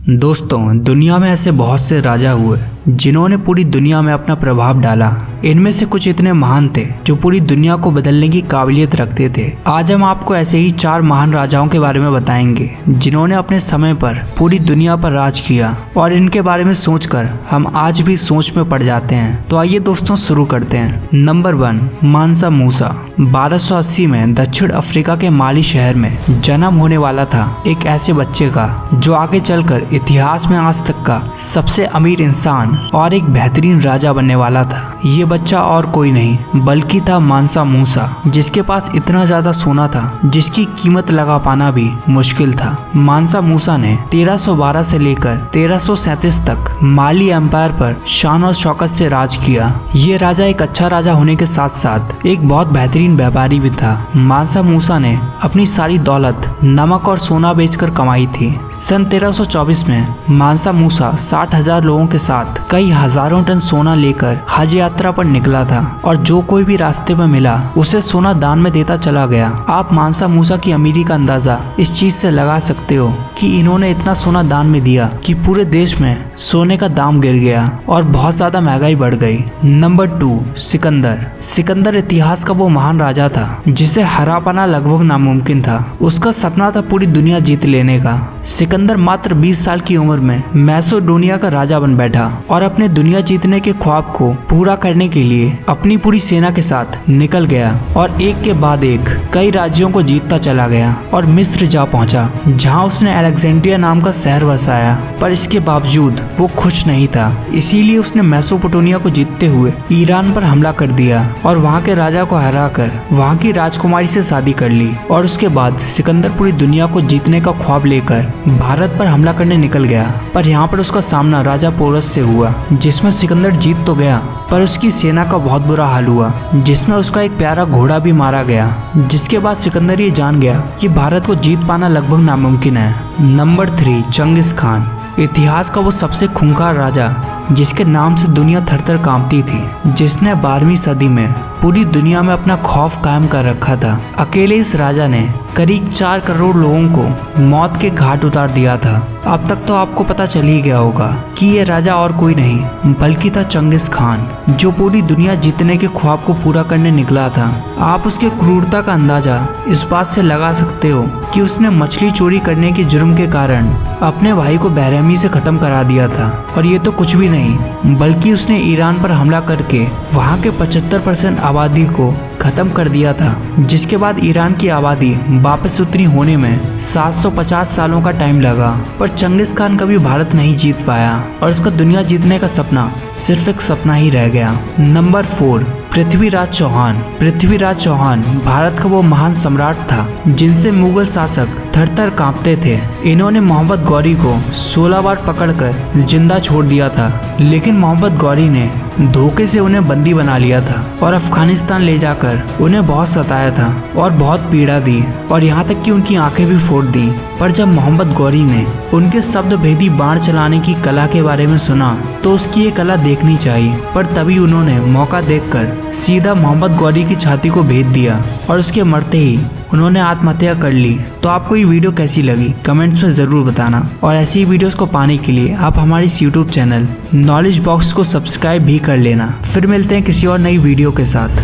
दोस्तों, दुनिया में ऐसे बहुत से राजा हुए जिन्होंने पूरी दुनिया में अपना प्रभाव डाला। इनमें से कुछ इतने महान थे जो पूरी दुनिया को बदलने की काबिलियत रखते थे। आज हम आपको ऐसे ही 4 महान राजाओं के बारे में बताएंगे जिन्होंने अपने समय पर पूरी दुनिया पर राज किया, और इनके बारे में सोचकर हम आज भी सोच में पड़ जाते हैं। तो आइए दोस्तों शुरू करते हैं। नंबर 1, मानसा मूसा। 1280 में दक्षिण अफ्रीका के माली शहर में जन्म होने वाला था एक ऐसे बच्चे का जो आगे चलकर इतिहास में आज तक का सबसे अमीर इंसान और एक बेहतरीन राजा बनने वाला था। ये बच्चा और कोई नहीं बल्कि था मानसा मूसा, जिसके पास इतना ज्यादा सोना था जिसकी कीमत लगा पाना भी मुश्किल था। मानसा मूसा ने 1312 से लेकर 1337 तक माली एम्पायर पर शान और शौकत से राज किया। ये राजा एक अच्छा राजा होने के साथ साथ एक बहुत बेहतरीन व्यापारी भी था। मानसा मूसा ने अपनी सारी दौलत नमक और सोना बेचकर कमाई थी। सन 1324 में मानसा मूसा 60,000 लोगों के साथ कई हजारों टन सोना लेकर हज यात्रा पर निकला था, और जो कोई भी रास्ते में मिला उसे सोना दान में देता चला गया। आप मानसा मूसा की अमीरी का अंदाजा इस चीज से लगा सकते हो कि इन्होंने इतना सोना दान में दिया कि पूरे देश में सोने का दाम गिर गया और बहुत ज्यादा महंगाई बढ़ गई। नंबर 2, सिकंदर। सिकंदर इतिहास का वो महान राजा था जिसे हरा पाना लगभग नामुमकिन था। उसका सपना था पूरी दुनिया जीत लेने का। सिकंदर मात्र 20 साल की उम्र में मैसेडोनिया का राजा बन बैठा और अपने दुनिया जीतने के ख्वाब को पूरा करने के लिए अपनी पूरी सेना के साथ निकल गया, और एक के बाद एक कई राज्यों को जीतता चला गया और मिस्र जा पहुंचा, जहां उसने अलेक्जेंड्रिया नाम का शहर बसाया। पर इसके बावजूद वो खुश नहीं था, इसीलिए उसने मेसोपोटामिया को जीतते हुए ईरान पर हमला कर दिया और वहां के राजा को हराकर वहां की राजकुमारी से शादी कर ली। और उसके बाद सिकंदर पूरी दुनिया को जीतने का ख्वाब लेकर भारत पर हमला करने निकल गया। पर यहाँ पर उसका सामना राजा पोरस से हुआ, जिसमें सिकंदर जीत तो गया पर उसकी सेना का बहुत बुरा हाल हुआ, जिसमें उसका एक प्यारा घोड़ा भी मारा गया। जिसके बाद सिकंदर ये जान गया कि भारत को जीत पाना लगभग नामुमकिन है। नंबर 3, चंगिस खान। इतिहास का वो सबसे खूंखार राजा जिसके नाम से दुनिया थर-थर कांपती थी, जिसने 12वीं सदी में पूरी दुनिया में अपना खौफ कायम कर रखा था। अकेले इस राजा ने करीब 4 करोड़ लोगों को मौत के घाट उतार दिया था। अब तक तो आपको पता चल ही गया होगा कि ये राजा और कोई नहीं बल्कि था चंगिस खान, जो पूरी दुनिया जीतने के ख्वाब को पूरा करने निकला था। आप उसके क्रूरता का अंदाजा इस बात से लगा सकते हो कि उसने मछली चोरी करने के जुर्म के कारण अपने भाई को बेरहमी से खत्म करा दिया था। और ये तो कुछ भी नहीं बल्कि उसने ईरान पर हमला करके वहाँ के 75% आबादी को खत्म कर दिया था, जिसके बाद ईरान की आबादी वापस उतनी होने में 750 सालों का टाइम लगा। पर चंगिस खान कभी भारत नहीं जीत पाया और उसका दुनिया जीतने का सपना सिर्फ एक सपना ही रह गया। नंबर 4, पृथ्वीराज चौहान। पृथ्वीराज चौहान भारत का वो महान सम्राट था जिनसे मुगल शासक थर-थर कांपते थे। इन्होंने मोहम्मद गौरी को 16 बार पकड़कर जिंदा छोड़ दिया था, लेकिन मोहम्मद गौरी ने धोखे से उन्हें बंदी बना लिया था और अफगानिस्तान ले जाकर उन्हें बहुत सताया था और बहुत पीड़ा दी, और यहाँ तक कि उनकी आंखें भी फोड़ दी। पर जब मोहम्मद गौरी ने उनके शब्द भेदी बाण चलाने की कला के बारे में सुना तो उसकी ये कला देखनी चाहिए। पर तभी उन्होंने मौका देखकर सीधा मोहम्मद गौरी की छाती को भेद दिया और उसके मरते ही उन्होंने आत्महत्या कर ली। तो आपको ये वीडियो कैसी लगी कमेंट्स में ज़रूर बताना, और ऐसी ही वीडियोस को पाने के लिए आप हमारे इस यूट्यूब चैनल नॉलेज बॉक्स को सब्सक्राइब भी कर लेना। फिर मिलते हैं किसी और नई वीडियो के साथ।